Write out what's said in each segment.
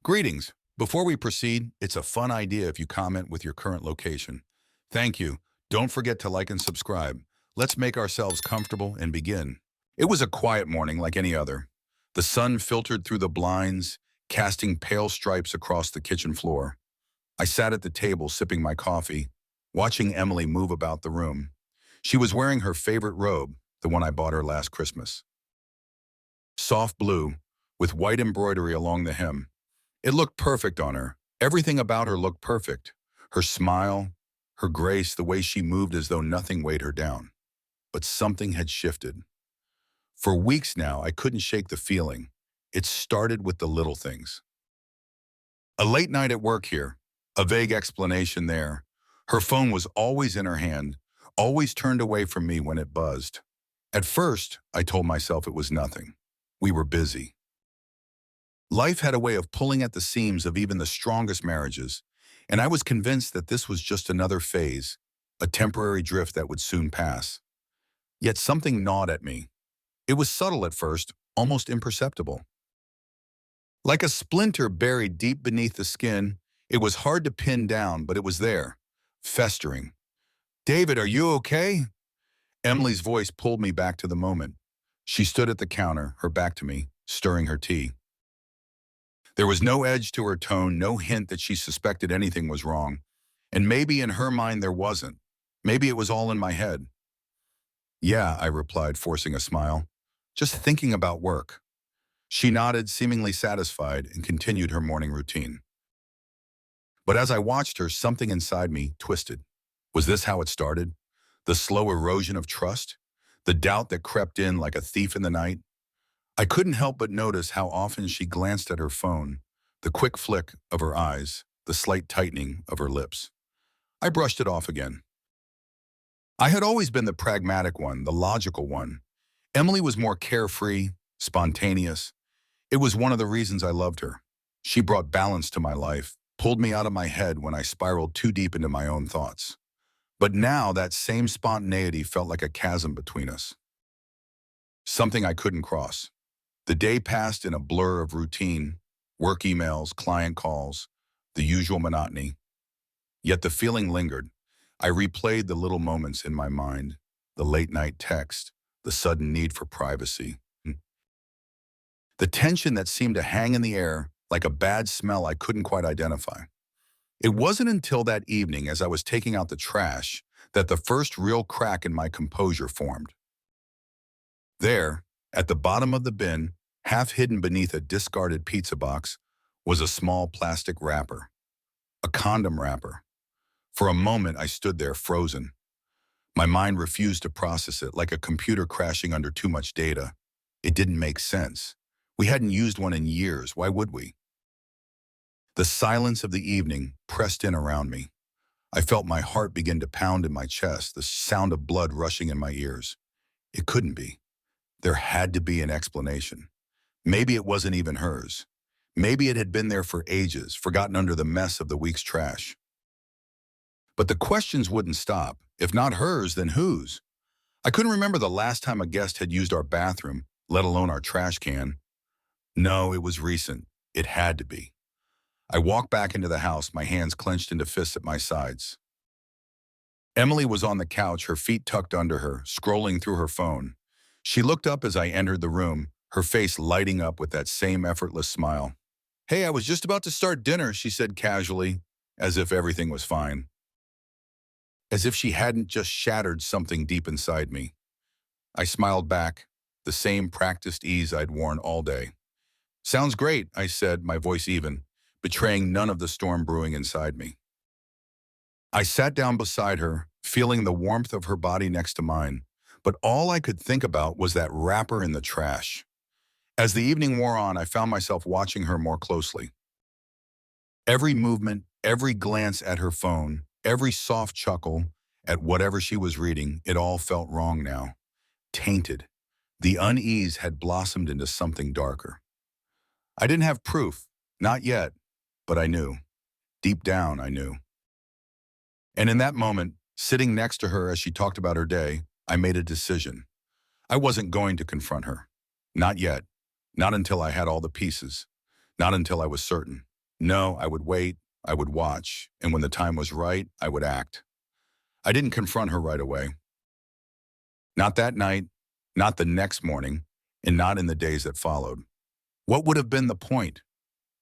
Greetings. Before we proceed, it's a fun idea if you comment with your current location. Thank you. Don't forget to like and subscribe. Let's make ourselves comfortable and begin. It was a quiet morning like any other. The sun filtered through the blinds, casting pale stripes across the kitchen floor. I sat at the table sipping my coffee, watching Emily move about the room. She was wearing her favorite robe, the one I bought her last Christmas. Soft blue, with white embroidery along the hem. It looked perfect on her. Everything about her looked perfect. Her smile, her grace, the way she moved as though nothing weighed her down. But something had shifted. For weeks now, I couldn't shake the feeling. It started with the little things. A late night at work here, a vague explanation there. Her phone was always in her hand, always turned away from me when it buzzed. At first, I told myself it was nothing. We were busy. Life had a way of pulling at the seams of even the strongest marriages, and I was convinced that this was just another phase, a temporary drift that would soon pass. Yet something gnawed at me. It was subtle at first, almost imperceptible. Like a splinter buried deep beneath the skin, it was hard to pin down, but it was there, festering. "David, are you okay?" Emily's voice pulled me back to the moment. She stood at the counter, her back to me, stirring her tea. There was no edge to her tone, no hint that she suspected anything was wrong. And maybe in her mind there wasn't. Maybe it was all in my head. "Yeah," I replied, forcing a smile. "Just thinking about work." She nodded, seemingly satisfied, and continued her morning routine. But as I watched her, something inside me twisted. Was this how it started? The slow erosion of trust? The doubt that crept in like a thief in the night? I couldn't help but notice how often she glanced at her phone, the quick flick of her eyes, the slight tightening of her lips. I brushed it off again. I had always been the pragmatic one, the logical one. Emily was more carefree, spontaneous. It was one of the reasons I loved her. She brought balance to my life, pulled me out of my head when I spiraled too deep into my own thoughts. But now that same spontaneity felt like a chasm between us. Something I couldn't cross. The day passed in a blur of routine, work emails, client calls, the usual monotony. Yet the feeling lingered. I replayed the little moments in my mind, the late-night text, the sudden need for privacy. The tension that seemed to hang in the air like a bad smell I couldn't quite identify. It wasn't until that evening, as I was taking out the trash, that the first real crack in my composure formed. There, at the bottom of the bin, half hidden beneath a discarded pizza box, was a small plastic wrapper. A condom wrapper. For a moment, I stood there frozen. My mind refused to process it, like a computer crashing under too much data. It didn't make sense. We hadn't used one in years. Why would we? The silence of the evening pressed in around me. I felt my heart begin to pound in my chest, the sound of blood rushing in my ears. It couldn't be. There had to be an explanation. Maybe it wasn't even hers. Maybe it had been there for ages, forgotten under the mess of the week's trash. But the questions wouldn't stop. If not hers, then whose? I couldn't remember the last time a guest had used our bathroom, let alone our trash can. No, it was recent. It had to be. I walked back into the house, my hands clenched into fists at my sides. Emily was on the couch, her feet tucked under her, scrolling through her phone. She looked up as I entered the room, her face lighting up with that same effortless smile. "Hey, I was just about to start dinner," she said casually, as if everything was fine. As if she hadn't just shattered something deep inside me. I smiled back, the same practiced ease I'd worn all day. "Sounds great," I said, my voice even, betraying none of the storm brewing inside me. I sat down beside her, feeling the warmth of her body next to mine, but all I could think about was that wrapper in the trash. As the evening wore on, I found myself watching her more closely. Every movement, every glance at her phone, every soft chuckle at whatever she was reading, it all felt wrong now. Tainted. The unease had blossomed into something darker. I didn't have proof, not yet, but I knew. Deep down, I knew. And in that moment, sitting next to her as she talked about her day, I made a decision. I wasn't going to confront her. Not yet. Not until I had all the pieces. Not until I was certain. No, I would wait, I would watch, and when the time was right, I would act. I didn't confront her right away. Not that night, not the next morning, and not in the days that followed. What would have been the point?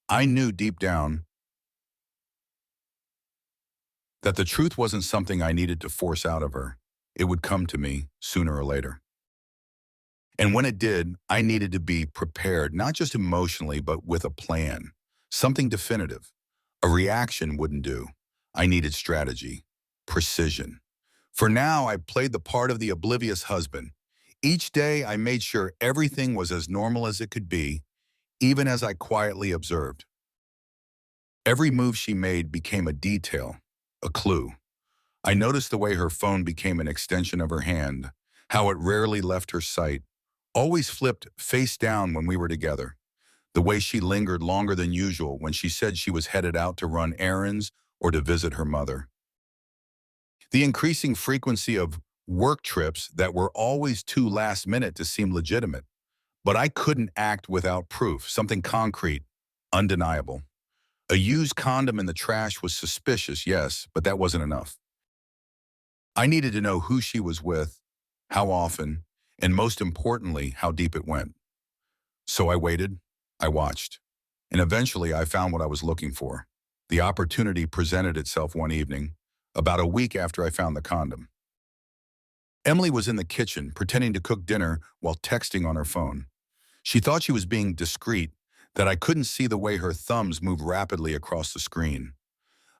I knew deep down that the truth wasn't something I needed to force out of her. It would come to me sooner or later. And when it did, I needed to be prepared, not just emotionally, but with a plan, something definitive. A reaction wouldn't do. I needed strategy, precision. For now, I played the part of the oblivious husband. Each day, I made sure everything was as normal as it could be, even as I quietly observed. Every move she made became a detail, a clue. I noticed the way her phone became an extension of her hand, how it rarely left her sight, always flipped face down when we were together, the way she lingered longer than usual when she said she was headed out to run errands or to visit her mother. The increasing frequency of work trips that were always too last minute to seem legitimate. But I couldn't act without proof, something concrete, undeniable. A used condom in the trash was suspicious, yes, but that wasn't enough. I needed to know who she was with, how often, and most importantly, how deep it went. So I waited, I watched, and eventually I found what I was looking for. The opportunity presented itself one evening, about a week after I found the condom. Emily was in the kitchen, pretending to cook dinner while texting on her phone. She thought she was being discreet, that I couldn't see the way her thumbs moved rapidly across the screen.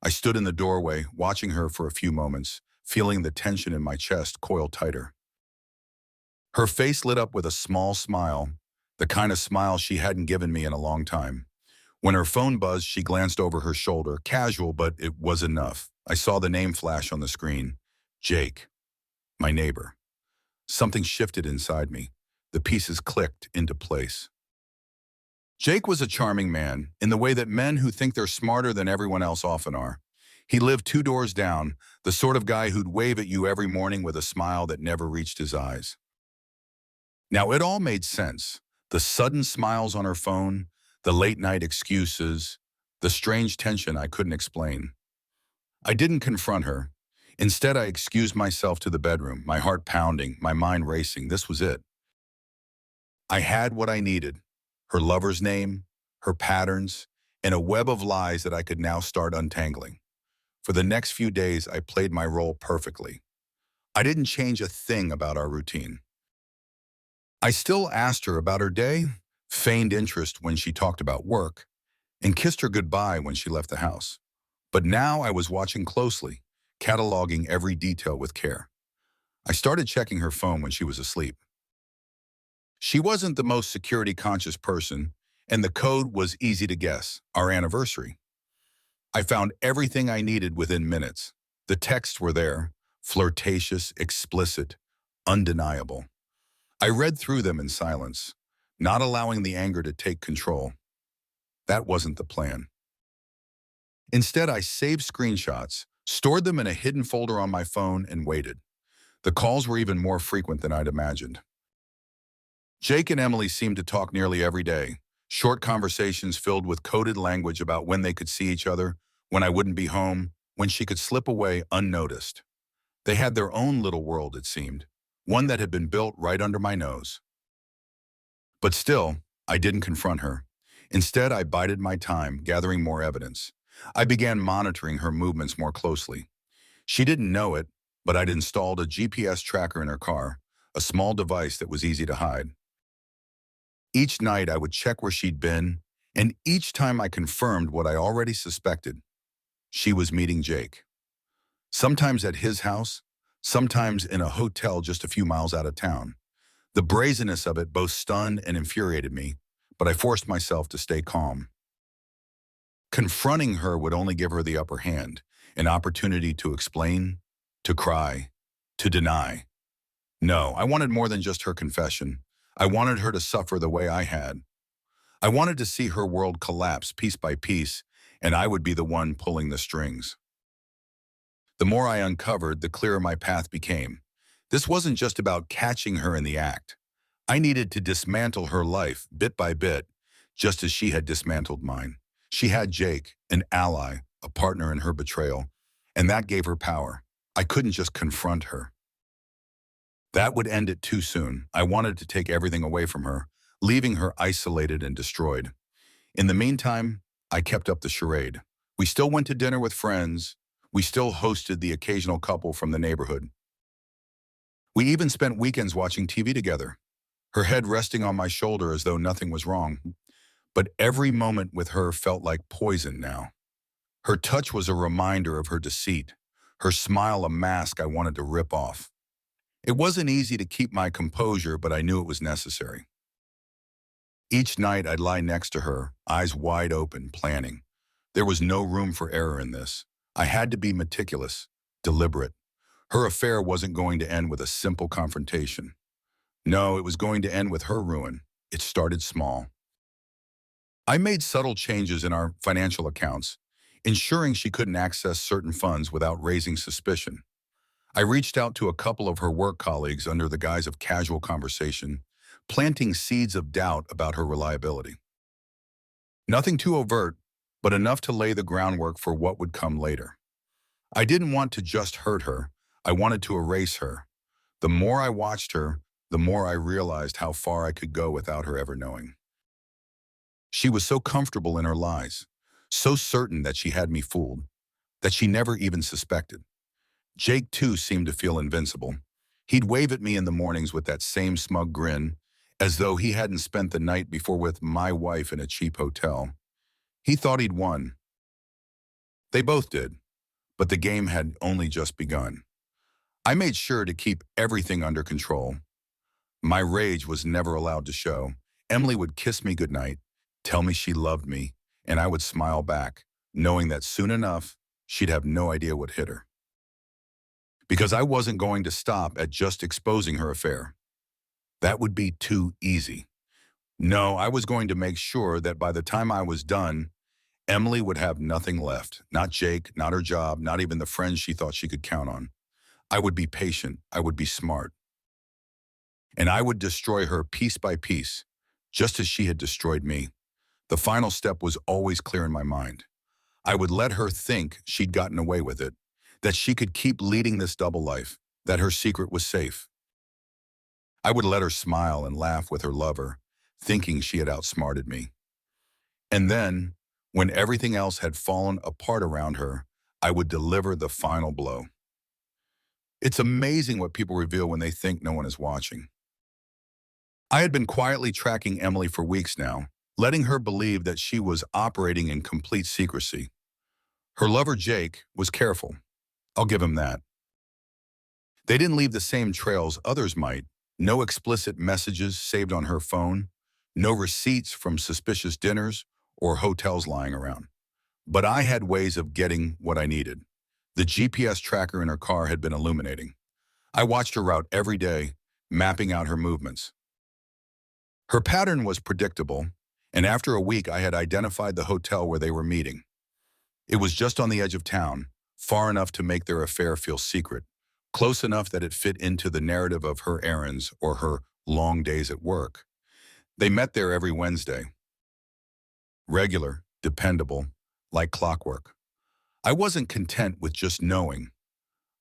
I stood in the doorway, watching her for a few moments, feeling the tension in my chest coil tighter. Her face lit up with a small smile, the kind of smile she hadn't given me in a long time. When her phone buzzed, she glanced over her shoulder, casual, but it was enough. I saw the name flash on the screen. Jake, my neighbor. Something shifted inside me. The pieces clicked into place. Jake was a charming man, in the way that men who think they're smarter than everyone else often are. He lived 2 doors down, the sort of guy who'd wave at you every morning with a smile that never reached his eyes. Now, it all made sense. The sudden smiles on her phone, the late-night excuses, the strange tension I couldn't explain. I didn't confront her. Instead, I excused myself to the bedroom, my heart pounding, my mind racing. This was it. I had what I needed: her lover's name, her patterns, and a web of lies that I could now start untangling. For the next few days, I played my role perfectly. I didn't change a thing about our routine. I still asked her about her day, feigned interest when she talked about work, and kissed her goodbye when she left the house. But now I was watching closely, cataloging every detail with care. I started checking her phone when she was asleep. She wasn't the most security-conscious person, and the code was easy to guess: our anniversary. I found everything I needed within minutes. The texts were there, flirtatious, explicit, undeniable. I read through them in silence, not allowing the anger to take control. That wasn't the plan. Instead, I saved screenshots, stored them in a hidden folder on my phone, and waited. The calls were even more frequent than I'd imagined. Jake and Emily seemed to talk nearly every day, short conversations filled with coded language about when they could see each other, when I wouldn't be home, when she could slip away unnoticed. They had their own little world, it seemed, one that had been built right under my nose. But still, I didn't confront her. Instead, I bided my time, gathering more evidence. I began monitoring her movements more closely. She didn't know it, but I'd installed a GPS tracker in her car, a small device that was easy to hide. Each night, I would check where she'd been, and each time I confirmed what I already suspected: she was meeting Jake. Sometimes at his house, sometimes in a hotel just a few miles out of town. The brazenness of it both stunned and infuriated me, but I forced myself to stay calm. Confronting her would only give her the upper hand, an opportunity to explain, to cry, to deny. No, I wanted more than just her confession. I wanted her to suffer the way I had. I wanted to see her world collapse piece by piece, and I would be the one pulling the strings. The more I uncovered, the clearer my path became. This wasn't just about catching her in the act. I needed to dismantle her life bit by bit, just as she had dismantled mine. She had Jake, an ally, a partner in her betrayal, and that gave her power. I couldn't just confront her. That would end it too soon. I wanted to take everything away from her, leaving her isolated and destroyed. In the meantime, I kept up the charade. We still went to dinner with friends. We still hosted the occasional couple from the neighborhood. We even spent weekends watching TV together, her head resting on my shoulder as though nothing was wrong. But every moment with her felt like poison now. Her touch was a reminder of her deceit, her smile a mask I wanted to rip off. It wasn't easy to keep my composure, but I knew it was necessary. Each night I'd lie next to her, eyes wide open, planning. There was no room for error in this. I had to be meticulous, deliberate. Her affair wasn't going to end with a simple confrontation. No, it was going to end with her ruin. It started small. I made subtle changes in our financial accounts, ensuring she couldn't access certain funds without raising suspicion. I reached out to a couple of her work colleagues under the guise of casual conversation, planting seeds of doubt about her reliability. Nothing too overt, but enough to lay the groundwork for what would come later. I didn't want to just hurt her. I wanted to erase her. The more I watched her, the more I realized how far I could go without her ever knowing. She was so comfortable in her lies, so certain that she had me fooled, that she never even suspected. Jake, too, seemed to feel invincible. He'd wave at me in the mornings with that same smug grin, as though he hadn't spent the night before with my wife in a cheap hotel. He thought he'd won. They both did, but the game had only just begun. I made sure to keep everything under control. My rage was never allowed to show. Emily would kiss me goodnight, tell me she loved me, and I would smile back, knowing that soon enough, she'd have no idea what hit her. Because I wasn't going to stop at just exposing her affair. That would be too easy. No, I was going to make sure that by the time I was done, Emily would have nothing left. Not Jake, not her job, not even the friends she thought she could count on. I would be patient. I would be smart. And I would destroy her piece by piece, just as she had destroyed me. The final step was always clear in my mind. I would let her think she'd gotten away with it, that she could keep leading this double life, that her secret was safe. I would let her smile and laugh with her lover, thinking she had outsmarted me. And then, when everything else had fallen apart around her, I would deliver the final blow. It's amazing what people reveal when they think no one is watching. I had been quietly tracking Emily for weeks now, letting her believe that she was operating in complete secrecy. Her lover, Jake, was careful. I'll give him that. They didn't leave the same trails others might. No explicit messages saved on her phone, no receipts from suspicious dinners or hotels lying around. But I had ways of getting what I needed. The GPS tracker in her car had been illuminating. I watched her route every day, mapping out her movements. Her pattern was predictable, and after a week I had identified the hotel where they were meeting. It was just on the edge of town, far enough to make their affair feel secret, close enough that it fit into the narrative of her errands or her long days at work. They met there every Wednesday. Regular, dependable, like clockwork. I wasn't content with just knowing.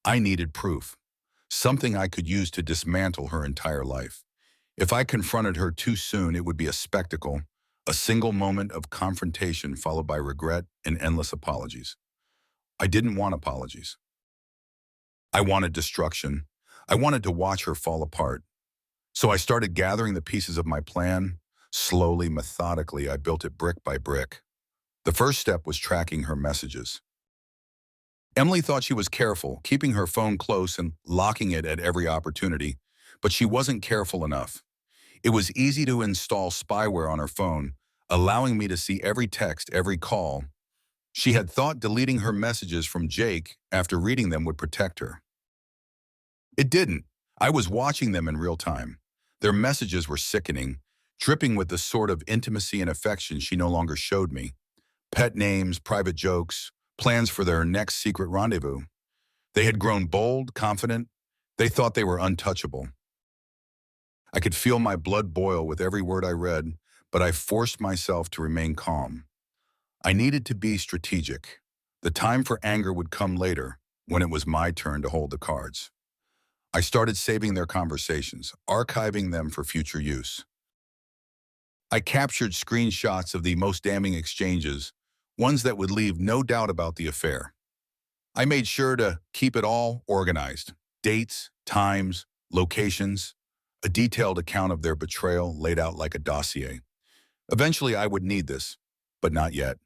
I needed proof, something I could use to dismantle her entire life. If I confronted her too soon, it would be a spectacle, a single moment of confrontation followed by regret and endless apologies. I didn't want apologies. I wanted destruction. I wanted to watch her fall apart. So I started gathering the pieces of my plan. Slowly, methodically, I built it brick by brick. The first step was tracking her messages. Emily thought she was careful, keeping her phone close and locking it at every opportunity, but she wasn't careful enough. It was easy to install spyware on her phone, allowing me to see every text, every call. She had thought deleting her messages from Jake after reading them would protect her. It didn't. I was watching them in real time. Their messages were sickening, dripping with the sort of intimacy and affection she no longer showed me. Pet names, private jokes, plans for their next secret rendezvous. They had grown bold, confident. They thought they were untouchable. I could feel my blood boil with every word I read, but I forced myself to remain calm. I needed to be strategic. The time for anger would come later, when it was my turn to hold the cards. I started saving their conversations, archiving them for future use. I captured screenshots of the most damning exchanges, ones that would leave no doubt about the affair. I made sure to keep it all organized. Dates, times, locations, a detailed account of their betrayal laid out like a dossier. Eventually, I would need this, but not yet.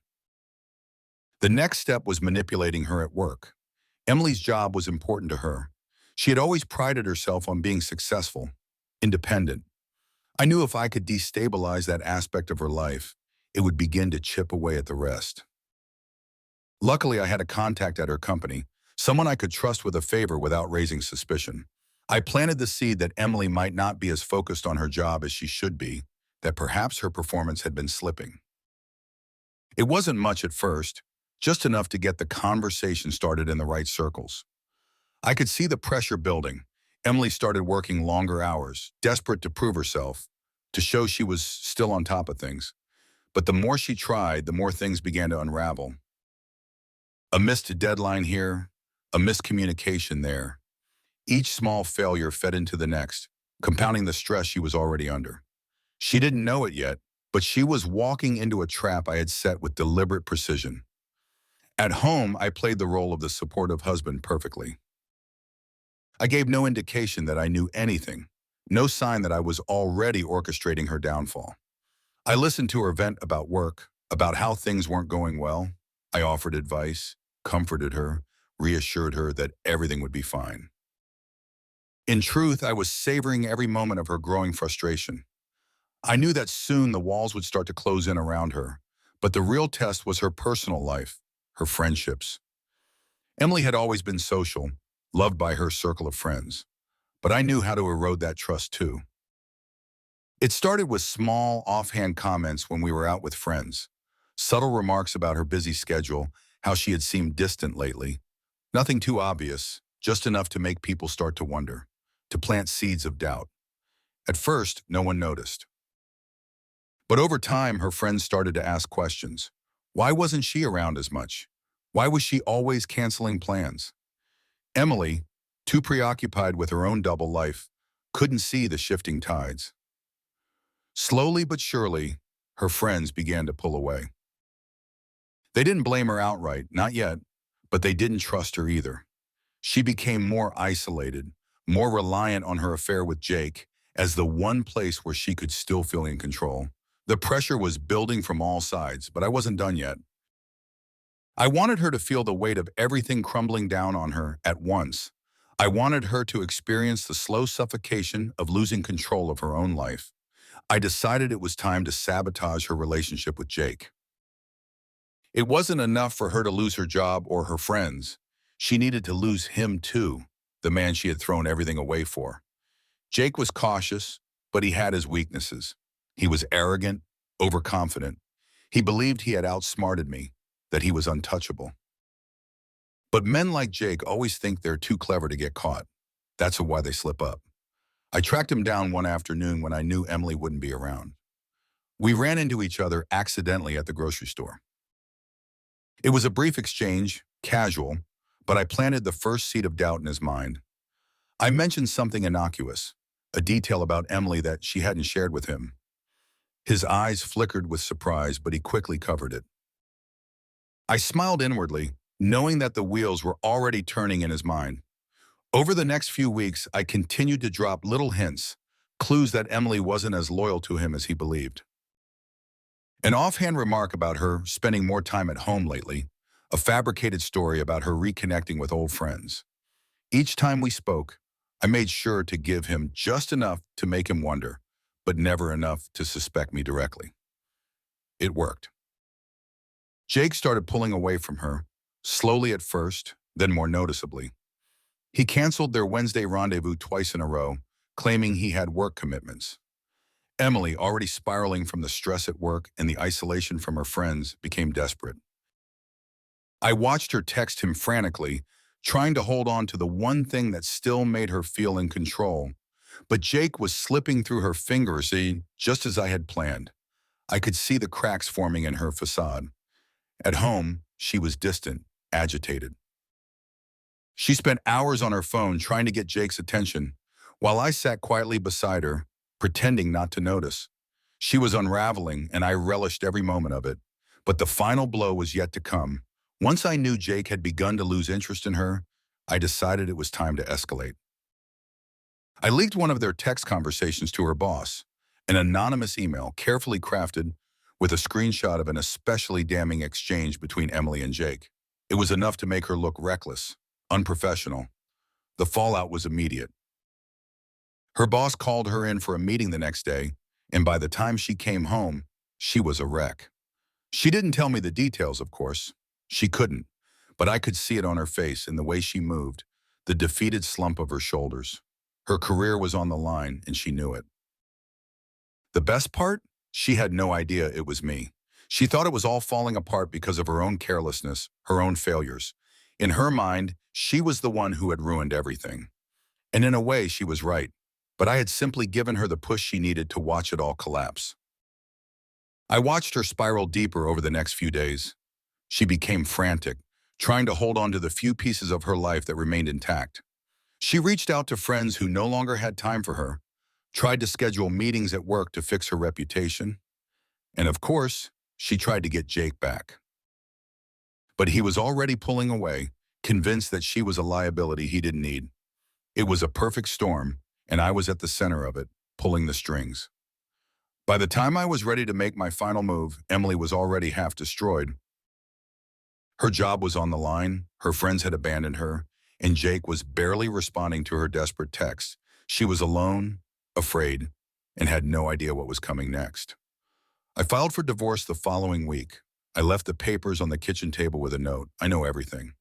The next step was manipulating her at work. Emily's job was important to her. She had always prided herself on being successful, independent. I knew if I could destabilize that aspect of her life, it would begin to chip away at the rest. Luckily, I had a contact at her company, someone I could trust with a favor without raising suspicion. I planted the seed that Emily might not be as focused on her job as she should be, that perhaps her performance had been slipping. It wasn't much at first, just enough to get the conversation started in the right circles. I could see the pressure building. Emily started working longer hours, desperate to prove herself, to show she was still on top of things. But the more she tried, the more things began to unravel. A missed deadline here, a miscommunication there. Each small failure fed into the next, compounding the stress she was already under. She didn't know it yet, but she was walking into a trap I had set with deliberate precision. At home, I played the role of the supportive husband perfectly. I gave no indication that I knew anything, no sign that I was already orchestrating her downfall. I listened to her vent about work, about how things weren't going well. I offered advice, comforted her, reassured her that everything would be fine. In truth, I was savoring every moment of her growing frustration. I knew that soon the walls would start to close in around her, but the real test was her personal life, her friendships. Emily had always been social, loved by her circle of friends, but I knew how to erode that trust too. It started with small, offhand comments when we were out with friends, subtle remarks about her busy schedule, how she had seemed distant lately. Nothing too obvious, just enough to make people start to wonder, to plant seeds of doubt. At first, no one noticed. But over time, her friends started to ask questions. Why wasn't she around as much? Why was she always canceling plans? Emily, too preoccupied with her own double life, couldn't see the shifting tides. Slowly but surely, her friends began to pull away. They didn't blame her outright, not yet, but they didn't trust her either. She became more isolated, more reliant on her affair with Jake as the one place where she could still feel in control. The pressure was building from all sides, but I wasn't done yet. I wanted her to feel the weight of everything crumbling down on her at once. I wanted her to experience the slow suffocation of losing control of her own life. I decided it was time to sabotage her relationship with Jake. It wasn't enough for her to lose her job or her friends. She needed to lose him too, the man she had thrown everything away for. Jake was cautious, but he had his weaknesses. He was arrogant, overconfident. He believed he had outsmarted me, that he was untouchable. But men like Jake always think they're too clever to get caught. That's why they slip up. I tracked him down one afternoon when I knew Emily wouldn't be around. We ran into each other accidentally at the grocery store. It was a brief exchange, casual, but I planted the first seed of doubt in his mind. I mentioned something innocuous, a detail about Emily that she hadn't shared with him. His eyes flickered with surprise, but he quickly covered it. I smiled inwardly, knowing that the wheels were already turning in his mind. Over the next few weeks, I continued to drop little hints, clues that Emily wasn't as loyal to him as he believed. An offhand remark about her spending more time at home lately, a fabricated story about her reconnecting with old friends. Each time we spoke, I made sure to give him just enough to make him wonder, but never enough to suspect me directly. It worked. Jake started pulling away from her, slowly at first, then more noticeably. He canceled their Wednesday rendezvous twice in a row, claiming he had work commitments. Emily, already spiraling from the stress at work and the isolation from her friends, became desperate. I watched her text him frantically, trying to hold on to the one thing that still made her feel in control. But Jake was slipping through her fingers, just as I had planned. I could see the cracks forming in her facade. At home, she was distant, agitated. She spent hours on her phone trying to get Jake's attention, while I sat quietly beside her, pretending not to notice. She was unraveling, and I relished every moment of it. But the final blow was yet to come. Once I knew Jake had begun to lose interest in her, I decided it was time to escalate. I leaked one of their text conversations to her boss, an anonymous email carefully crafted with a screenshot of an especially damning exchange between Emily and Jake. It was enough to make her look reckless, unprofessional. The fallout was immediate. Her boss called her in for a meeting the next day, and by the time she came home, she was a wreck. She didn't tell me the details, of course. She couldn't, but I could see it on her face in the way she moved, the defeated slump of her shoulders. Her career was on the line, and she knew it. The best part? She had no idea it was me. She thought it was all falling apart because of her own carelessness, her own failures. In her mind, she was the one who had ruined everything. And in a way, she was right. But I had simply given her the push she needed to watch it all collapse. I watched her spiral deeper over the next few days. She became frantic, trying to hold on to the few pieces of her life that remained intact. She reached out to friends who no longer had time for her, tried to schedule meetings at work to fix her reputation, and of course, she tried to get Jake back. But he was already pulling away, convinced that she was a liability he didn't need. It was a perfect storm, and I was at the center of it, pulling the strings. By the time I was ready to make my final move, Emily was already half destroyed. Her job was on the line, her friends had abandoned her, and Jake was barely responding to her desperate texts. She was alone, afraid, and had no idea what was coming next. I filed for divorce the following week. I left the papers on the kitchen table with a note. I know everything.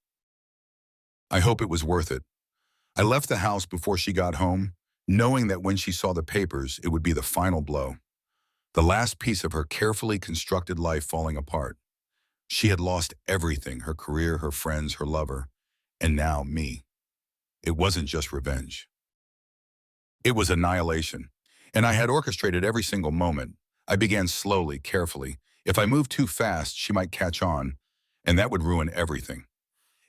I hope it was worth it. I left the house before she got home, knowing that when she saw the papers, it would be the final blow. The last piece of her carefully constructed life falling apart. She had lost everything, her career, her friends, her lover, and now me. It wasn't just revenge. It was annihilation, and I had orchestrated every single moment. I began slowly, carefully. If I moved too fast, she might catch on, and that would ruin everything.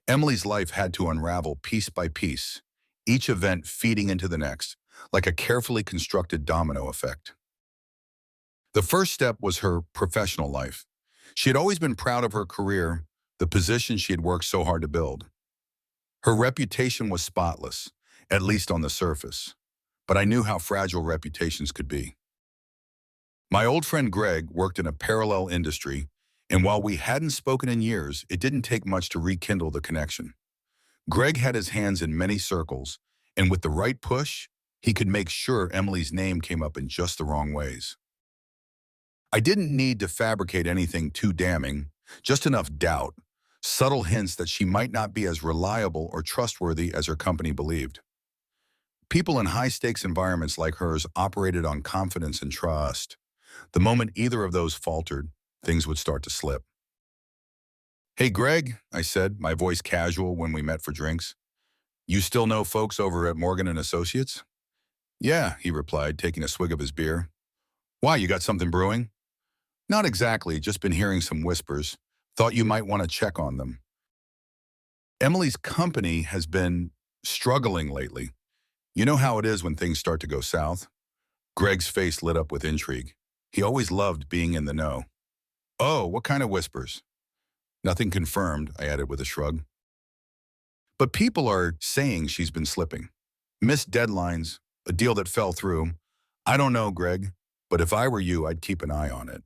Emily's life had to unravel piece by piece, each event feeding into the next, like a carefully constructed domino effect. The first step was her professional life. She had always been proud of her career, the position she had worked so hard to build. Her reputation was spotless, at least on the surface, but I knew how fragile reputations could be. My old friend Greg worked in a parallel industry, and while we hadn't spoken in years, it didn't take much to rekindle the connection. Greg had his hands in many circles, and with the right push, he could make sure Emily's name came up in just the wrong ways. I didn't need to fabricate anything too damning, just enough doubt, subtle hints that she might not be as reliable or trustworthy as her company believed. People in high-stakes environments like hers operated on confidence and trust. The moment either of those faltered, things would start to slip. "Hey, Greg," I said, my voice casual when we met for drinks. "You still know folks over at Morgan and Associates?" "Yeah," he replied, taking a swig of his beer. "Why, you got something brewing?" "Not exactly, just been hearing some whispers. Thought you might want to check on them." Emily's company has been struggling lately. You know how it is when things start to go south? Greg's face lit up with intrigue. He always loved being in the know. "Oh, what kind of whispers?" "Nothing confirmed," I added with a shrug. "But people are saying she's been slipping. Missed deadlines, a deal that fell through. I don't know, Greg, but if I were you, I'd keep an eye on it."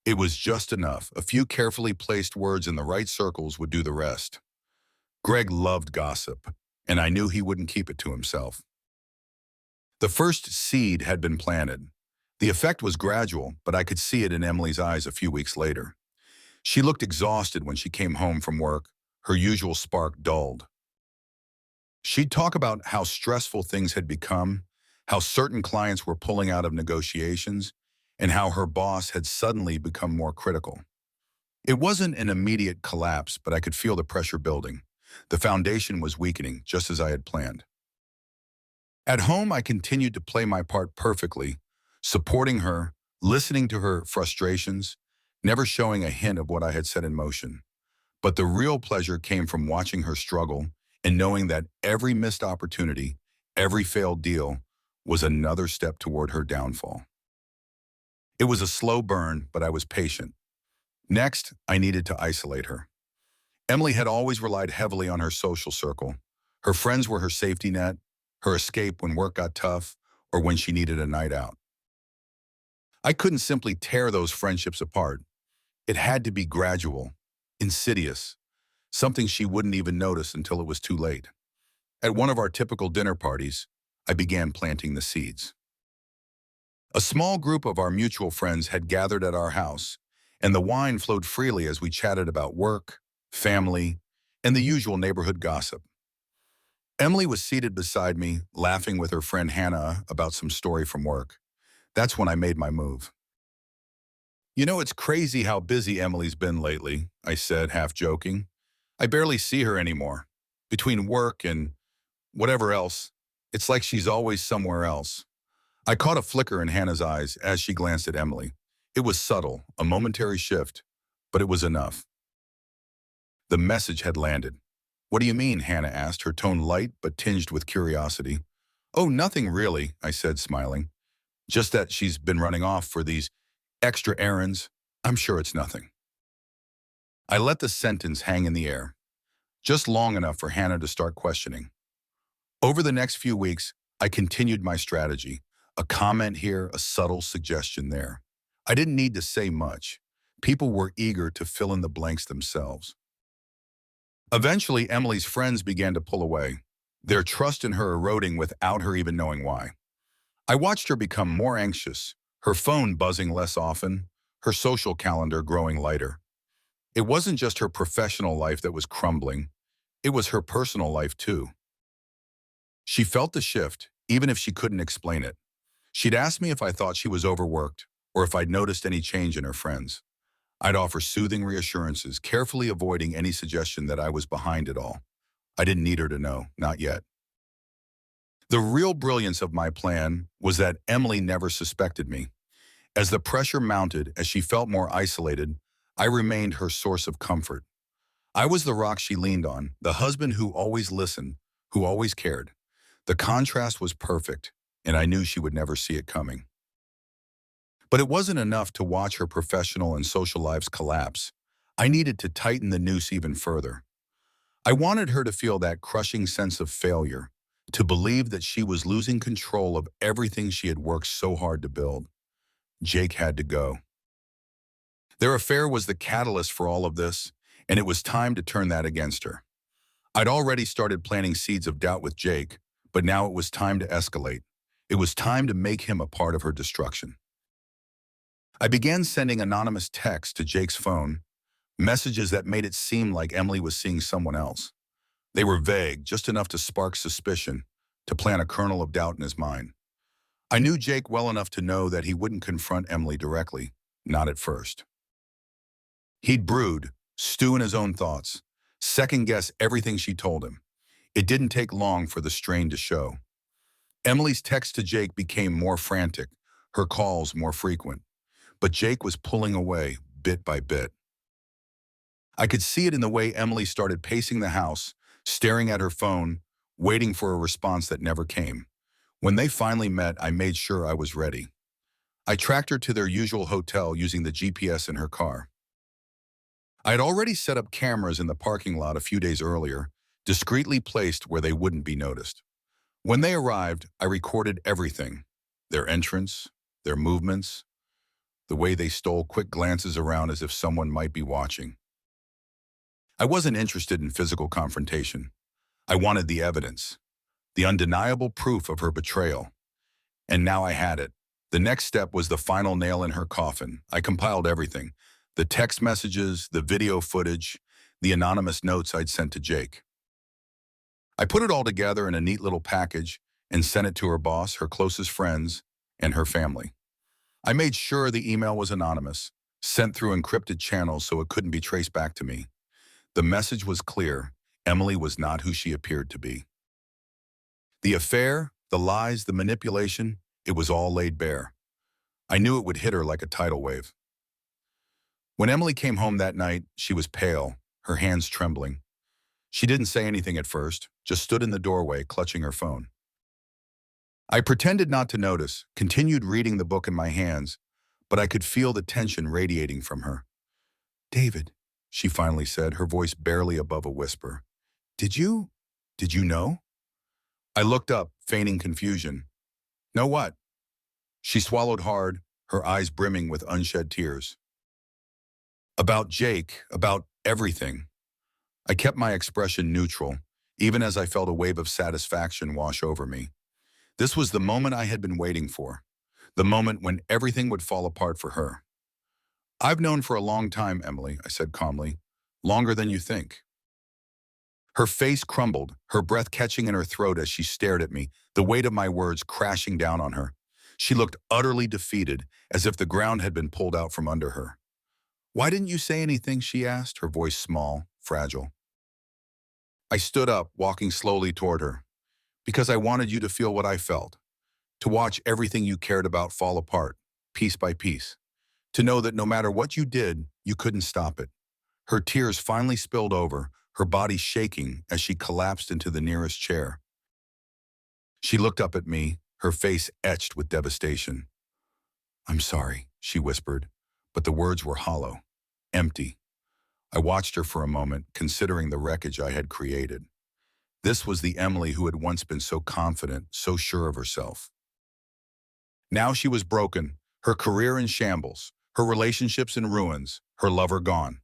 It was just enough. A few carefully placed words in the right circles would do the rest. Greg loved gossip, and I knew he wouldn't keep it to himself. The first seed had been planted. The effect was gradual, but I could see it in Emily's eyes a few weeks later. She looked exhausted when she came home from work, her usual spark dulled. She'd talk about how stressful things had become, how certain clients were pulling out of negotiations, and how her boss had suddenly become more critical. It wasn't an immediate collapse, but I could feel the pressure building. The foundation was weakening, just as I had planned. At home, I continued to play my part perfectly, supporting her, listening to her frustrations, never showing a hint of what I had set in motion. But the real pleasure came from watching her struggle and knowing that every missed opportunity, every failed deal, was another step toward her downfall. It was a slow burn, but I was patient. Next, I needed to isolate her. Emily had always relied heavily on her social circle. Her friends were her safety net, her escape when work got tough, or when she needed a night out. I couldn't simply tear those friendships apart. It had to be gradual, insidious, something she wouldn't even notice until it was too late. At one of our typical dinner parties, I began planting the seeds. A small group of our mutual friends had gathered at our house, and the wine flowed freely as we chatted about work, family, and the usual neighborhood gossip. Emily was seated beside me, laughing with her friend Hannah about some story from work. That's when I made my move. You know, it's crazy how busy Emily's been lately, I said, half joking. I barely see her anymore. Between work and whatever else, it's like she's always somewhere else. I caught a flicker in Hannah's eyes as she glanced at Emily. It was subtle, a momentary shift, but it was enough. The message had landed. What do you mean? Hannah asked, her tone light but tinged with curiosity. Oh, nothing really, I said, smiling. Just that she's been running off for these extra errands. I'm sure it's nothing. I let the sentence hang in the air, just long enough for Hannah to start questioning. Over the next few weeks, I continued my strategy. A comment here, a subtle suggestion there. I didn't need to say much. People were eager to fill in the blanks themselves. Eventually, Emily's friends began to pull away, their trust in her eroding without her even knowing why. I watched her become more anxious, her phone buzzing less often, her social calendar growing lighter. It wasn't just her professional life that was crumbling, it was her personal life too. She felt the shift, even if she couldn't explain it. She'd ask me if I thought she was overworked or if I'd noticed any change in her friends. I'd offer soothing reassurances, carefully avoiding any suggestion that I was behind it all. I didn't need her to know, not yet. The real brilliance of my plan was that Emily never suspected me. As the pressure mounted, as she felt more isolated, I remained her source of comfort. I was the rock she leaned on, the husband who always listened, who always cared. The contrast was perfect, and I knew she would never see it coming. But it wasn't enough to watch her professional and social lives collapse. I needed to tighten the noose even further. I wanted her to feel that crushing sense of failure, to believe that she was losing control of everything she had worked so hard to build. Jake had to go. Their affair was the catalyst for all of this, and it was time to turn that against her. I'd already started planting seeds of doubt with Jake, but now it was time to escalate. It was time to make him a part of her destruction. I began sending anonymous texts to Jake's phone, messages that made it seem like Emily was seeing someone else. They were vague, just enough to spark suspicion, to plant a kernel of doubt in his mind. I knew Jake well enough to know that he wouldn't confront Emily directly, not at first. He'd brood, stew in his own thoughts, second-guess everything she told him. It didn't take long for the strain to show. Emily's texts to Jake became more frantic, her calls more frequent. But Jake was pulling away, bit by bit. I could see it in the way Emily started pacing the house, staring at her phone, waiting for a response that never came. When they finally met, I made sure I was ready. I tracked her to their usual hotel using the GPS in her car. I had already set up cameras in the parking lot a few days earlier, discreetly placed where they wouldn't be noticed. When they arrived, I recorded everything: their entrance, their movements, the way they stole quick glances around as if someone might be watching. I wasn't interested in physical confrontation. I wanted the evidence, the undeniable proof of her betrayal. And now I had it. The next step was the final nail in her coffin. I compiled everything: the text messages, the video footage, the anonymous notes I'd sent to Jake. I put it all together in a neat little package and sent it to her boss, her closest friends, and her family. I made sure the email was anonymous, sent through encrypted channels so it couldn't be traced back to me. The message was clear: Emily was not who she appeared to be. The affair, the lies, the manipulation, it was all laid bare. I knew it would hit her like a tidal wave. When Emily came home that night, she was pale, her hands trembling. She didn't say anything at first, just stood in the doorway, clutching her phone. I pretended not to notice, continued reading the book in my hands, but I could feel the tension radiating from her. "David," she finally said, her voice barely above a whisper. Did you know?" I looked up, feigning confusion. "Know what?" She swallowed hard, her eyes brimming with unshed tears. "About Jake, about everything." I kept my expression neutral, even as I felt a wave of satisfaction wash over me. This was the moment I had been waiting for, the moment when everything would fall apart for her. "I've known for a long time, Emily," I said calmly. "Longer than you think." Her face crumbled, her breath catching in her throat as she stared at me, the weight of my words crashing down on her. She looked utterly defeated, as if the ground had been pulled out from under her. "Why didn't you say anything?" she asked, her voice small, fragile. I stood up, walking slowly toward her. "Because I wanted you to feel what I felt, to watch everything you cared about fall apart, piece by piece, to know that no matter what you did, you couldn't stop it." Her tears finally spilled over, her body shaking as she collapsed into the nearest chair. She looked up at me, her face etched with devastation. "I'm sorry," she whispered, but the words were hollow, empty. I watched her for a moment, considering the wreckage I had created. This was the Emily who had once been so confident, so sure of herself. Now she was broken, her career in shambles, her relationships in ruins, her lover gone.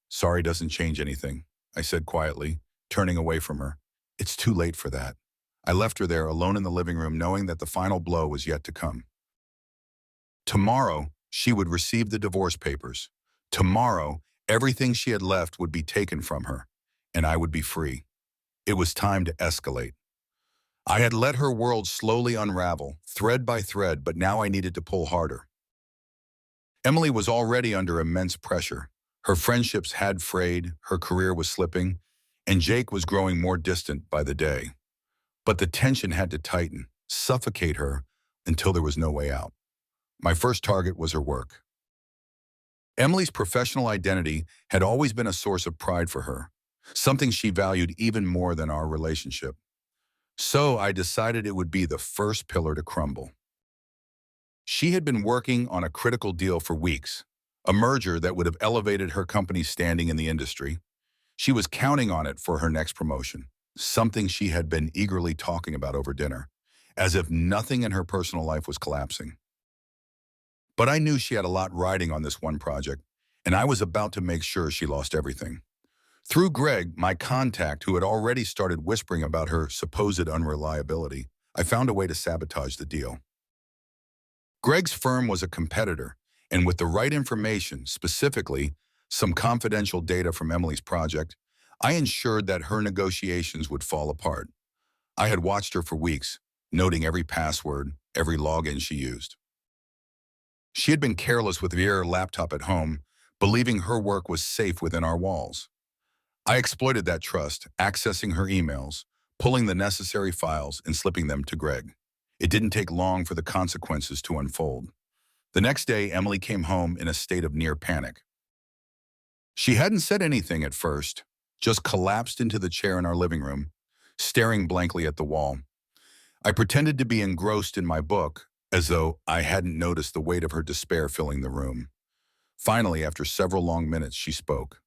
"Sorry doesn't change anything," I said quietly, turning away from her. "It's too late for that." I left her there alone in the living room, knowing that the final blow was yet to come. Tomorrow, she would receive the divorce papers. Tomorrow, everything she had left would be taken from her, and I would be free. It was time to escalate. I had let her world slowly unravel, thread by thread, but now I needed to pull harder. Emily was already under immense pressure. Her friendships had frayed, her career was slipping, and Jake was growing more distant by the day. But the tension had to tighten, suffocate her, until there was no way out. My first target was her work. Emily's professional identity had always been a source of pride for her, something she valued even more than our relationship. So I decided it would be the first pillar to crumble. She had been working on a critical deal for weeks, a merger that would have elevated her company's standing in the industry. She was counting on it for her next promotion, something she had been eagerly talking about over dinner, as if nothing in her personal life was collapsing. But I knew she had a lot riding on this one project, and I was about to make sure she lost everything. Through Greg, my contact, who had already started whispering about her supposed unreliability, I found a way to sabotage the deal. Greg's firm was a competitor, and with the right information, specifically some confidential data from Emily's project, I ensured that her negotiations would fall apart. I had watched her for weeks, noting every password, every login she used. She had been careless with her laptop at home, believing her work was safe within our walls. I exploited that trust, accessing her emails, pulling the necessary files, and slipping them to Greg. It didn't take long for the consequences to unfold. The next day, Emily came home in a state of near panic. She hadn't said anything at first, just collapsed into the chair in our living room, staring blankly at the wall. I pretended to be engrossed in my book, as though I hadn't noticed the weight of her despair filling the room. Finally, after several long minutes, she spoke.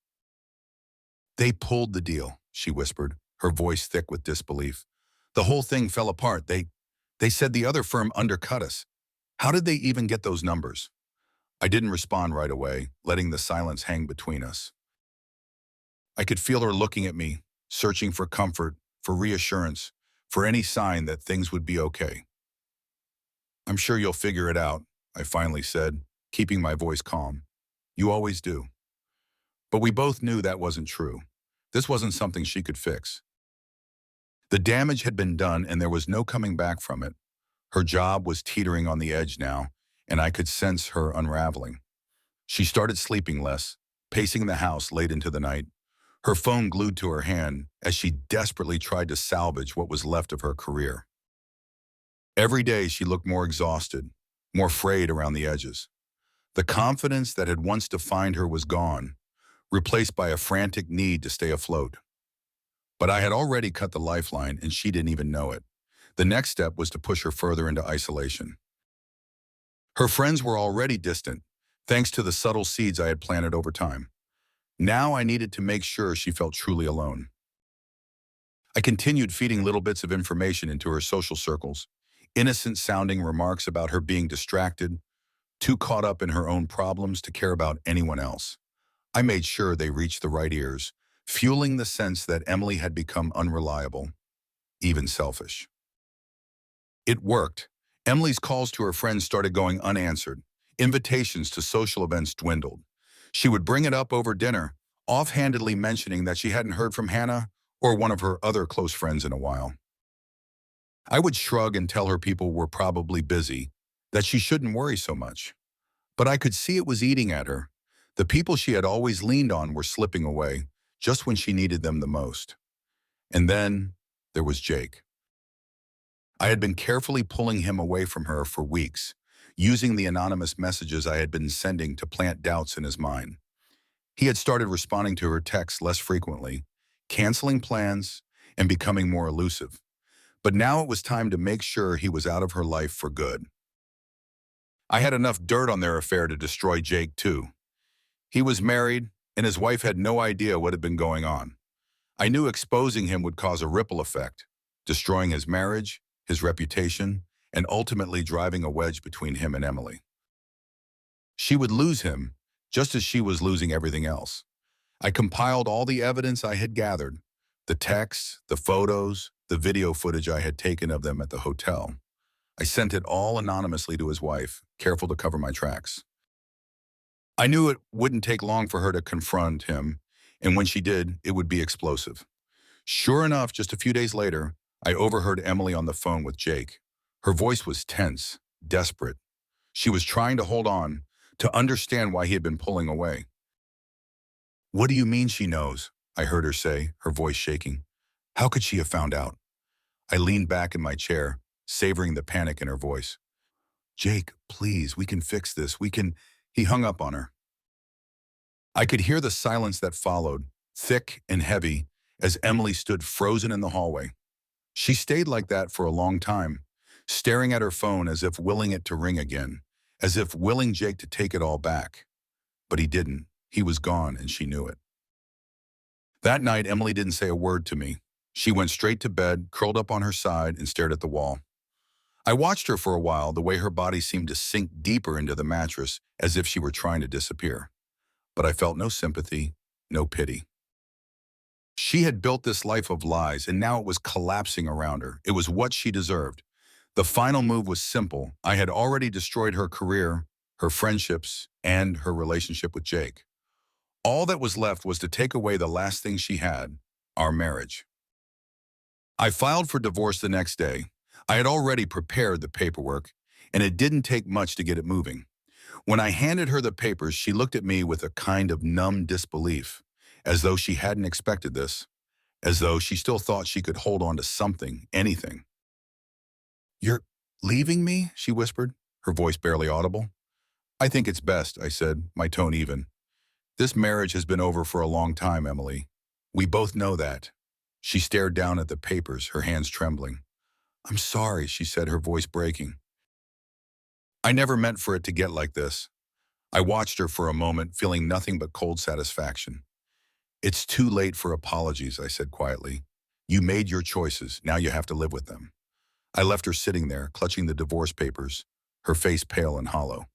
"They pulled the deal," she whispered, her voice thick with disbelief. "The whole thing fell apart. They said the other firm undercut us. How did they even get those numbers?" I didn't respond right away, letting the silence hang between us. I could feel her looking at me, searching for comfort, for reassurance, for any sign that things would be okay. "I'm sure you'll figure it out," I finally said, keeping my voice calm. "You always do." But we both knew that wasn't true. This wasn't something she could fix. The damage had been done and there was no coming back from it. Her job was teetering on the edge now, and I could sense her unraveling. She started sleeping less, pacing the house late into the night, her phone glued to her hand as she desperately tried to salvage what was left of her career. Every day she looked more exhausted, more frayed around the edges. The confidence that had once defined her was gone, replaced by a frantic need to stay afloat. But I had already cut the lifeline and she didn't even know it. The next step was to push her further into isolation. Her friends were already distant, thanks to the subtle seeds I had planted over time. Now I needed to make sure she felt truly alone. I continued feeding little bits of information into her social circles, innocent-sounding remarks about her being distracted, too caught up in her own problems to care about anyone else. I made sure they reached the right ears, fueling the sense that Emily had become unreliable, even selfish. It worked. Emily's calls to her friends started going unanswered. Invitations to social events dwindled. She would bring it up over dinner, offhandedly mentioning that she hadn't heard from Hannah or one of her other close friends in a while. I would shrug and tell her people were probably busy, that she shouldn't worry so much. But I could see it was eating at her. The people she had always leaned on were slipping away, just when she needed them the most. And then there was Jake. I had been carefully pulling him away from her for weeks, using the anonymous messages I had been sending to plant doubts in his mind. He had started responding to her texts less frequently, canceling plans, and becoming more elusive. But now it was time to make sure he was out of her life for good. I had enough dirt on their affair to destroy Jake, too. He was married, and his wife had no idea what had been going on. I knew exposing him would cause a ripple effect, destroying his marriage, his reputation, and ultimately driving a wedge between him and Emily. She would lose him, just as she was losing everything else. I compiled all the evidence I had gathered, the texts, the photos, the video footage I had taken of them at the hotel. I sent it all anonymously to his wife, careful to cover my tracks. I knew it wouldn't take long for her to confront him, and when she did, it would be explosive. Sure enough, just a few days later, I overheard Emily on the phone with Jake. Her voice was tense, desperate. She was trying to hold on, to understand why he had been pulling away. "What do you mean she knows?" I heard her say, her voice shaking. "How could she have found out?" I leaned back in my chair, savoring the panic in her voice. "Jake, please, we can fix this. We can—" He hung up on her. I could hear the silence that followed, thick and heavy, as Emily stood frozen in the hallway. She stayed like that for a long time, staring at her phone as if willing it to ring again, as if willing Jake to take it all back. But he didn't. He was gone, and she knew it. That night, Emily didn't say a word to me. She went straight to bed, curled up on her side, and stared at the wall. I watched her for a while, the way her body seemed to sink deeper into the mattress, as if she were trying to disappear. But I felt no sympathy, no pity. She had built this life of lies, and now it was collapsing around her. It was what she deserved. The final move was simple. I had already destroyed her career, her friendships, and her relationship with Jake. All that was left was to take away the last thing she had, our marriage. I filed for divorce the next day. I had already prepared the paperwork, and it didn't take much to get it moving. When I handed her the papers, she looked at me with a kind of numb disbelief, as though she hadn't expected this, as though she still thought she could hold on to something, anything. "You're leaving me?" she whispered, her voice barely audible. "I think it's best," I said, my tone even. "This marriage has been over for a long time, Emily. We both know that." She stared down at the papers, her hands trembling. "I'm sorry," she said, her voice breaking. "I never meant for it to get like this." I watched her for a moment, feeling nothing but cold satisfaction. "It's too late for apologies," I said quietly. "You made your choices, now you have to live with them." I left her sitting there, clutching the divorce papers, her face pale and hollow.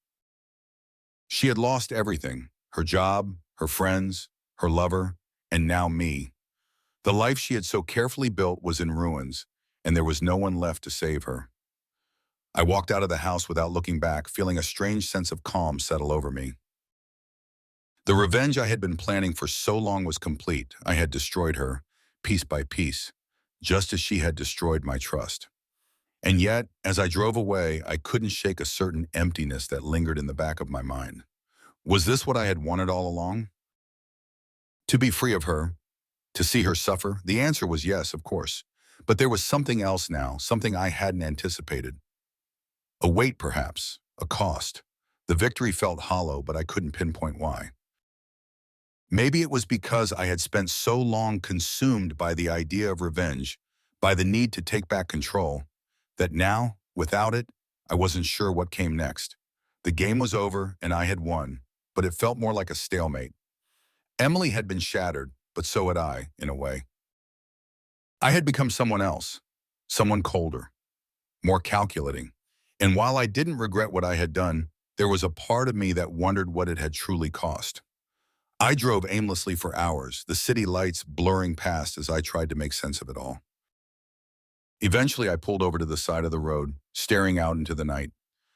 She had lost everything, her job, her friends, her lover, and now me. The life she had so carefully built was in ruins, and there was no one left to save her. I walked out of the house without looking back, feeling a strange sense of calm settle over me. The revenge I had been planning for so long was complete. I had destroyed her, piece by piece, just as she had destroyed my trust. And yet, as I drove away, I couldn't shake a certain emptiness that lingered in the back of my mind. Was this what I had wanted all along? To be free of her, to see her suffer? The answer was yes, of course. But there was something else now, something I hadn't anticipated. A weight, perhaps, a cost, The victory felt hollow, but I couldn't pinpoint why. Maybe it was because I had spent so long consumed by the idea of revenge, by the need to take back control, that now, without it, I wasn't sure what came next. The game was over and I had won, but it felt more like a stalemate. Emily had been shattered, but so had I, in a way. I had become someone else, someone colder, more calculating. And while I didn't regret what I had done, there was a part of me that wondered what it had truly cost. I drove aimlessly for hours, the city lights blurring past as I tried to make sense of it all. Eventually, I pulled over to the side of the road, staring out into the night.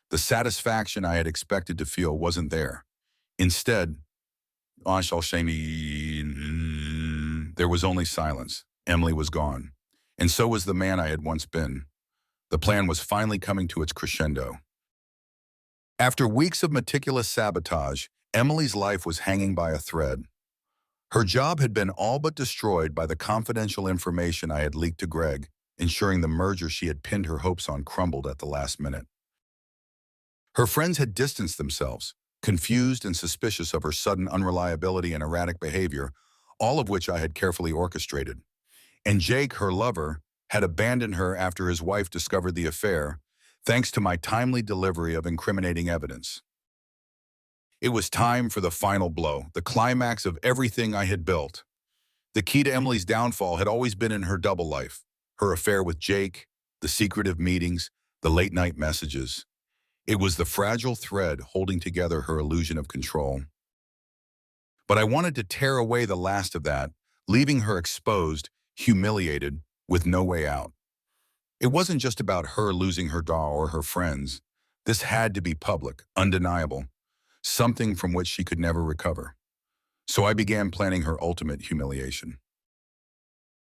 The satisfaction I had expected to feel wasn't there. Instead, there was only silence. Emily was gone. And so was the man I had once been. The plan was finally coming to its crescendo. After weeks of meticulous sabotage, Emily's life was hanging by a thread. Her job had been all but destroyed by the confidential information I had leaked to Greg, ensuring the merger she had pinned her hopes on crumbled at the last minute. Her friends had distanced themselves, confused and suspicious of her sudden unreliability and erratic behavior, all of which I had carefully orchestrated. And Jake, her lover, had abandoned her after his wife discovered the affair, thanks to my timely delivery of incriminating evidence. It was time for the final blow, the climax of everything I had built. The key to Emily's downfall had always been in her double life, her affair with Jake, the secretive meetings, the late-night messages. It was the fragile thread holding together her illusion of control. But I wanted to tear away the last of that, leaving her exposed, humiliated, with no way out. It wasn't just about her losing her doll or her friends. This had to be public, undeniable, something from which she could never recover. So I began planning her ultimate humiliation.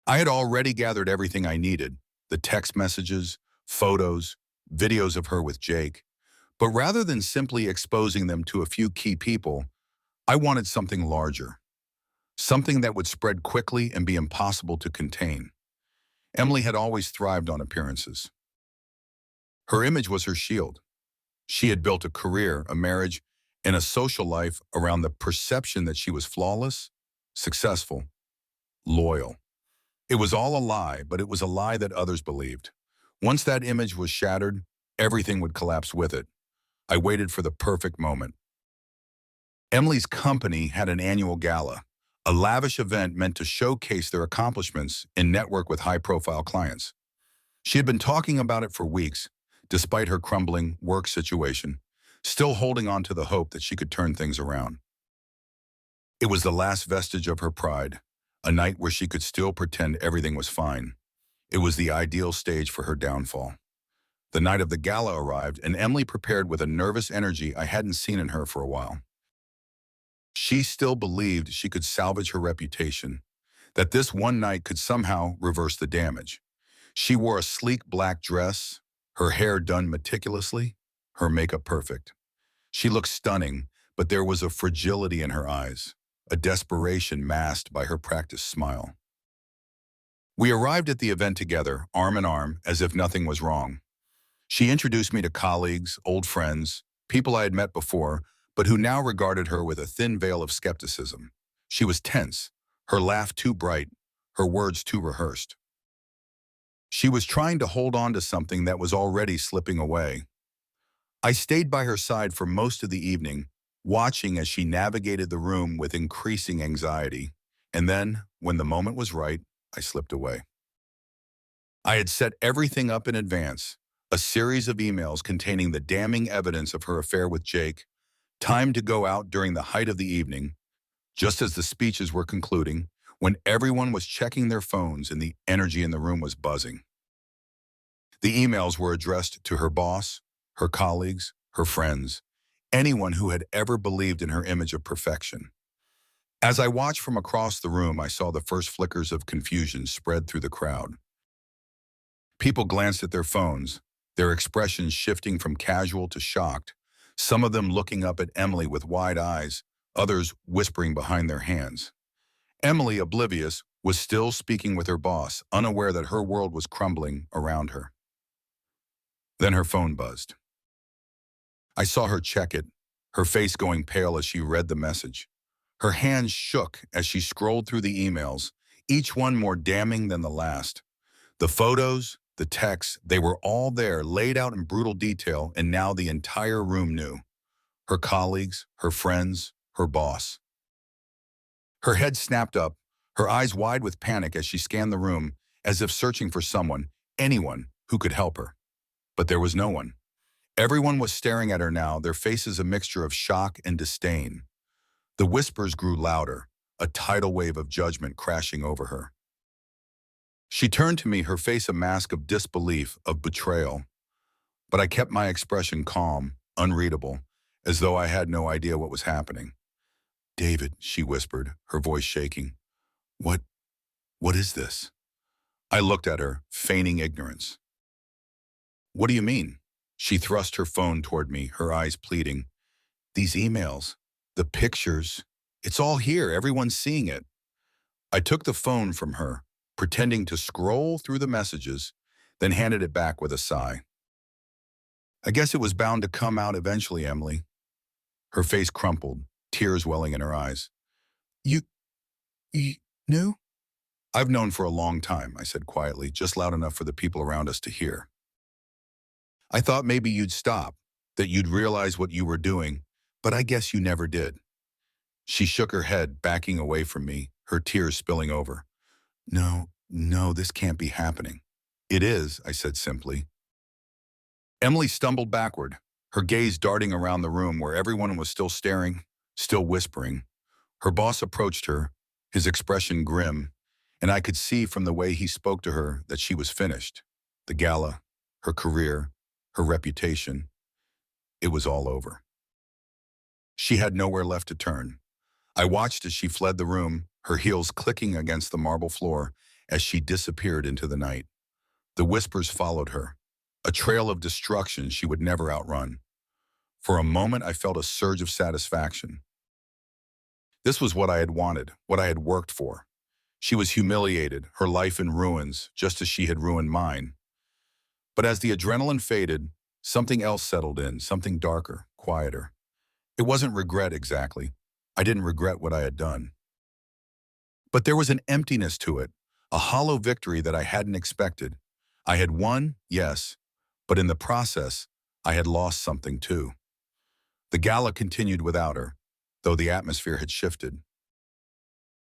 I had already gathered everything I needed, the text messages, photos, videos of her with Jake. But rather than simply exposing them to a few key people, I wanted something larger, something that would spread quickly and be impossible to contain. Emily had always thrived on appearances. Her image was her shield. She had built a career, a marriage, and a social life around the perception that she was flawless, successful, loyal. It was all a lie, but it was a lie that others believed. Once that image was shattered, everything would collapse with it. I waited for the perfect moment. Emily's company had an annual gala, a lavish event meant to showcase their accomplishments and network with high-profile clients. She had been talking about it for weeks, despite her crumbling work situation, still holding on to the hope that she could turn things around. It was the last vestige of her pride, a night where she could still pretend everything was fine. It was the ideal stage for her downfall. The night of the gala arrived, and Emily prepared with a nervous energy I hadn't seen in her for a while. She still believed she could salvage her reputation, that this one night could somehow reverse the damage. She wore a sleek black dress, her hair done meticulously, her makeup perfect. She looked stunning, but there was a fragility in her eyes, a desperation masked by her practiced smile. We arrived at the event together, arm in arm, as if nothing was wrong. She introduced me to colleagues, old friends, people I had met before, but who now regarded her with a thin veil of skepticism. She was tense, her laugh too bright, her words too rehearsed. She was trying to hold on to something that was already slipping away. I stayed by her side for most of the evening, watching as she navigated the room with increasing anxiety. And then, when the moment was right, I slipped away. I had set everything up in advance, a series of emails containing the damning evidence of her affair with Jake, timed to go out during the height of the evening, just as the speeches were concluding, when everyone was checking their phones and the energy in the room was buzzing. The emails were addressed to her boss, her colleagues, her friends, anyone who had ever believed in her image of perfection. As I watched from across the room, I saw the first flickers of confusion spread through the crowd. People glanced at their phones, their expressions shifting from casual to shocked, some of them looking up at Emily with wide eyes, others whispering behind their hands. Emily, oblivious, was still speaking with her boss, unaware that her world was crumbling around her. Then her phone buzzed. I saw her check it, her face going pale as she read the message. Her hands shook as she scrolled through the emails, each one more damning than the last. The photos, the texts, they were all there, laid out in brutal detail, and now the entire room knew. Her colleagues, her friends, her boss. Her head snapped up, her eyes wide with panic as she scanned the room, as if searching for someone, anyone, who could help her. But there was no one. Everyone was staring at her now, their faces a mixture of shock and disdain. The whispers grew louder, a tidal wave of judgment crashing over her. She turned to me, her face a mask of disbelief, of betrayal. But I kept my expression calm, unreadable, as though I had no idea what was happening. "David," she whispered, her voice shaking. What is this?" I looked at her, feigning ignorance. "What do you mean?" She thrust her phone toward me, her eyes pleading. "These emails, the pictures, it's all here, everyone's seeing it." I took the phone from her, pretending to scroll through the messages, then handed it back with a sigh. "I guess it was bound to come out eventually, Emily." Her face crumpled, tears welling in her eyes. You knew?" "I've known for a long time," I said quietly, just loud enough for the people around us to hear. "I thought maybe you'd stop, that you'd realize what you were doing, but I guess you never did." She shook her head, backing away from me, her tears spilling over. No, this can't be happening." "It is," I said simply. Emily stumbled backward, her gaze darting around the room where everyone was still staring, still whispering. Her boss approached her, his expression grim, and I could see from the way he spoke to her that she was finished. The gala, her career, her reputation, it was all over. She had nowhere left to turn. I watched as she fled the room, her heels clicking against the marble floor as she disappeared into the night. The whispers followed her, a trail of destruction she would never outrun. For a moment, I felt a surge of satisfaction. This was what I had wanted, what I had worked for. She was humiliated, her life in ruins, just as she had ruined mine. But as the adrenaline faded, something else settled in, something darker, quieter. It wasn't regret exactly. I didn't regret what I had done. But there was an emptiness to it, a hollow victory that I hadn't expected. I had won, yes, but in the process, I had lost something too. The gala continued without her, though the atmosphere had shifted.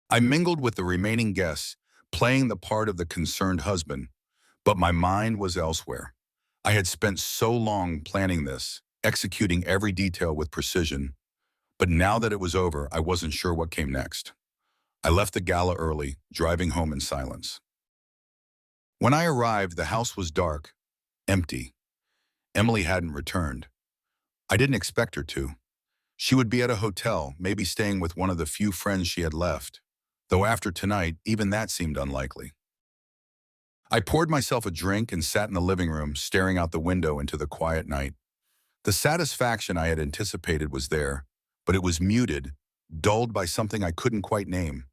I mingled with the remaining guests, playing the part of the concerned husband, but my mind was elsewhere. I had spent so long planning this, executing every detail with precision, but now that it was over, I wasn't sure what came next. I left the gala early, driving home in silence. When I arrived, the house was dark, empty. Emily hadn't returned. I didn't expect her to. She would be at a hotel, maybe staying with one of the few friends she had left, though after tonight, even that seemed unlikely. I poured myself a drink and sat in the living room, staring out the window into the quiet night. The satisfaction I had anticipated was there, but it was muted, dulled by something I couldn't quite name.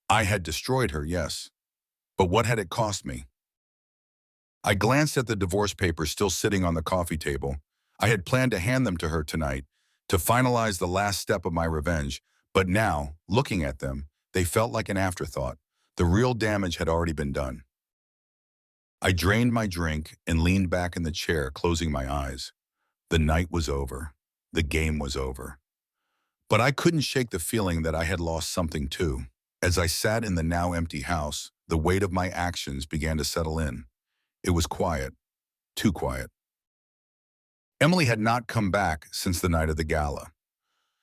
I had destroyed her, yes, but what had it cost me? I glanced at the divorce papers still sitting on the coffee table. I had planned to hand them to her tonight, to finalize the last step of my revenge, but now, looking at them, they felt like an afterthought. The real damage had already been done. I drained my drink and leaned back in the chair, closing my eyes. The night was over. The game was over. But I couldn't shake the feeling that I had lost something too. As I sat in the now empty house, the weight of my actions began to settle in. It was quiet, too quiet. Emily had not come back since the night of the gala.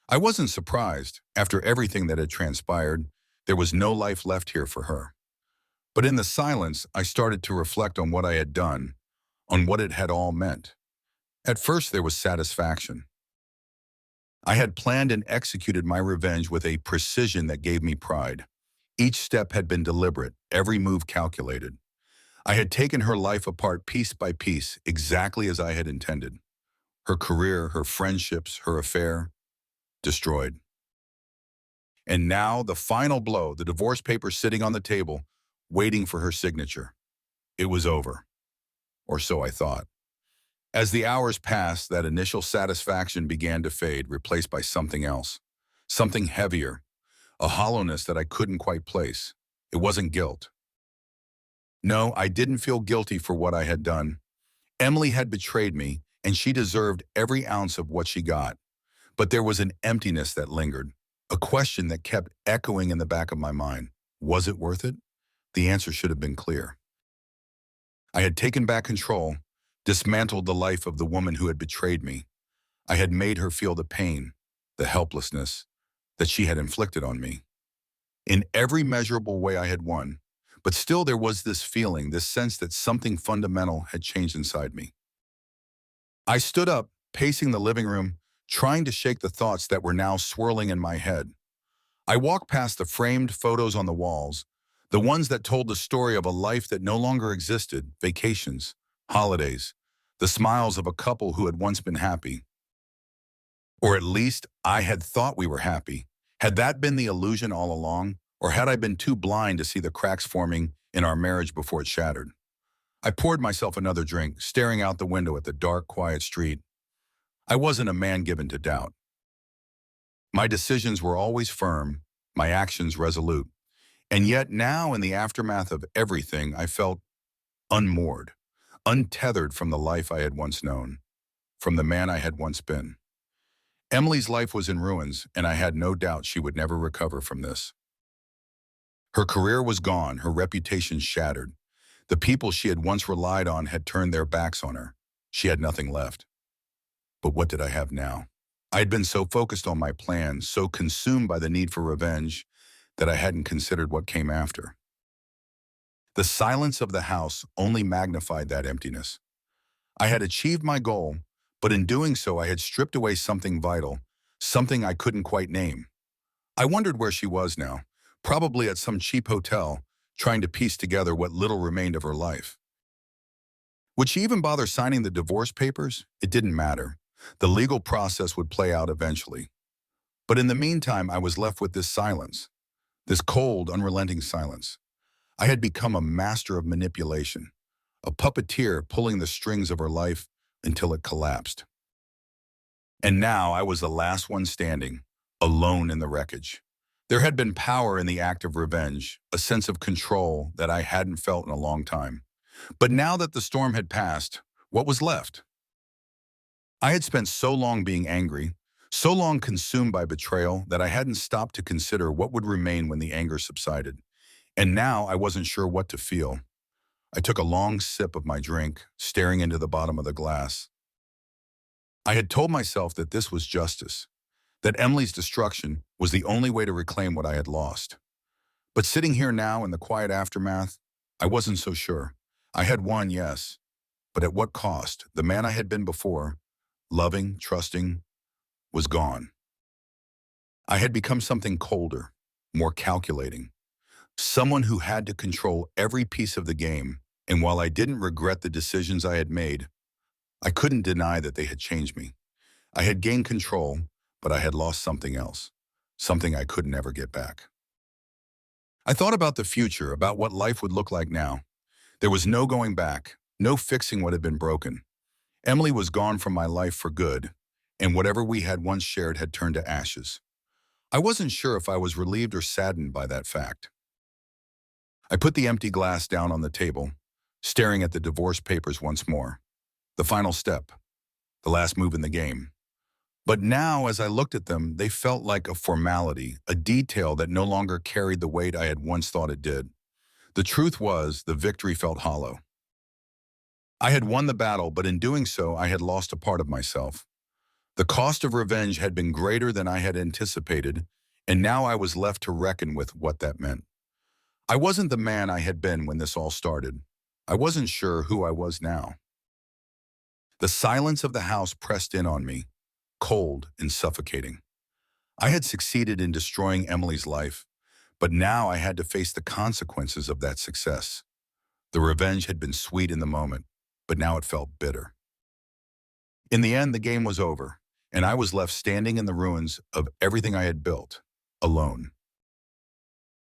I wasn't surprised. After everything that had transpired, there was no life left here for her. But in the silence, I started to reflect on what I had done, on what it had all meant. At first, there was satisfaction. I had planned and executed my revenge with a precision that gave me pride. Each step had been deliberate, every move calculated. I had taken her life apart piece by piece, exactly as I had intended. Her career, her friendships, her affair, destroyed. And now, the final blow, the divorce papers sitting on the table, waiting for her signature. It was over. Or so I thought. As the hours passed, that initial satisfaction began to fade, replaced by something else. Something heavier, a hollowness that I couldn't quite place. It wasn't guilt. No, I didn't feel guilty for what I had done. Emily had betrayed me, and she deserved every ounce of what she got. But there was an emptiness that lingered, a question that kept echoing in the back of my mind. Was it worth it? The answer should have been clear. I had taken back control, dismantled the life of the woman who had betrayed me. I had made her feel the pain, the helplessness that she had inflicted on me. In every measurable way I had won, but still there was this feeling, this sense that something fundamental had changed inside me. I stood up, pacing the living room, trying to shake the thoughts that were now swirling in my head. I walked past the framed photos on the walls, the ones that told the story of a life that no longer existed, vacations, holidays, the smiles of a couple who had once been happy. Or at least I had thought we were happy. Had that been the illusion all along, or had I been too blind to see the cracks forming in our marriage before it shattered? I poured myself another drink, staring out the window at the dark, quiet street. I wasn't a man given to doubt. My decisions were always firm, my actions resolute. And yet now, in the aftermath of everything, I felt unmoored, untethered from the life I had once known, from the man I had once been. Emily's life was in ruins, and I had no doubt she would never recover from this. Her career was gone, her reputation shattered. The people she had once relied on had turned their backs on her. She had nothing left. But what did I have now? I had been so focused on my plans, so consumed by the need for revenge, that I hadn't considered what came after. The silence of the house only magnified that emptiness. I had achieved my goal, but in doing so I had stripped away something vital, something I couldn't quite name. I wondered where she was now, probably at some cheap hotel, trying to piece together what little remained of her life. Would she even bother signing the divorce papers? It didn't matter. The legal process would play out eventually. But in the meantime, I was left with this silence, this cold, unrelenting silence. I had become a master of manipulation, a puppeteer pulling the strings of her life until it collapsed. And now I was the last one standing, alone in the wreckage. There had been power in the act of revenge, a sense of control that I hadn't felt in a long time. But now that the storm had passed, what was left? I had spent so long being angry, so long consumed by betrayal, that I hadn't stopped to consider what would remain when the anger subsided. And now I wasn't sure what to feel. I took a long sip of my drink, staring into the bottom of the glass. I had told myself that this was justice, that Emily's destruction was the only way to reclaim what I had lost. But sitting here now in the quiet aftermath, I wasn't so sure. I had won, yes, but at what cost? The man I had been before, loving, trusting, was gone. I had become something colder, more calculating, someone who had to control every piece of the game, and while I didn't regret the decisions I had made, I couldn't deny that they had changed me. I had gained control, but I had lost something else, something I could never get back. I thought about the future, about what life would look like now. There was no going back, no fixing what had been broken. Emily was gone from my life for good, and whatever we had once shared had turned to ashes. I wasn't sure if I was relieved or saddened by that fact. I put the empty glass down on the table, staring at the divorce papers once more. The final step, the last move in the game. But now, as I looked at them, they felt like a formality, a detail that no longer carried the weight I had once thought it did. The truth was, the victory felt hollow. I had won the battle, but in doing so, I had lost a part of myself. The cost of revenge had been greater than I had anticipated, and now I was left to reckon with what that meant. I wasn't the man I had been when this all started. I wasn't sure who I was now. The silence of the house pressed in on me, cold and suffocating. I had succeeded in destroying Emily's life, but now I had to face the consequences of that success. The revenge had been sweet in the moment, but now it felt bitter. In the end, the game was over, and I was left standing in the ruins of everything I had built, alone.